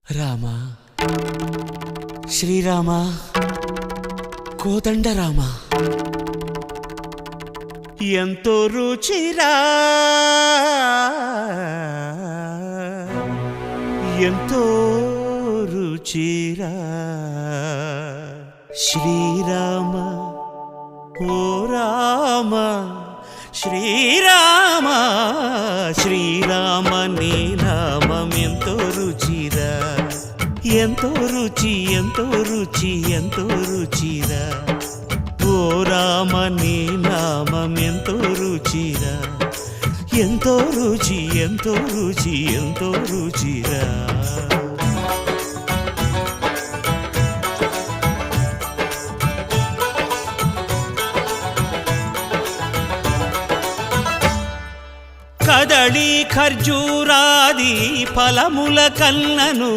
రామ శ్రీరామ కోదండ రామ ఎంతో రుచిరా ఎంతో రుచిరా శ్రీరామ ఓ రామ శ్రీరామ శ్రీరామ నీ నామం ఎంతో రుచిరా ఎంతో రుచి ఎంతో రుచి ఎంతో రుచిరా ఓ రామ నీ నామం ఎంతో రుచిరా ఎంతో రుచి ఎంతో రుచి ఎంతో రుచిరా కదళి ఖర్జూరాది ఫలముల కన్నను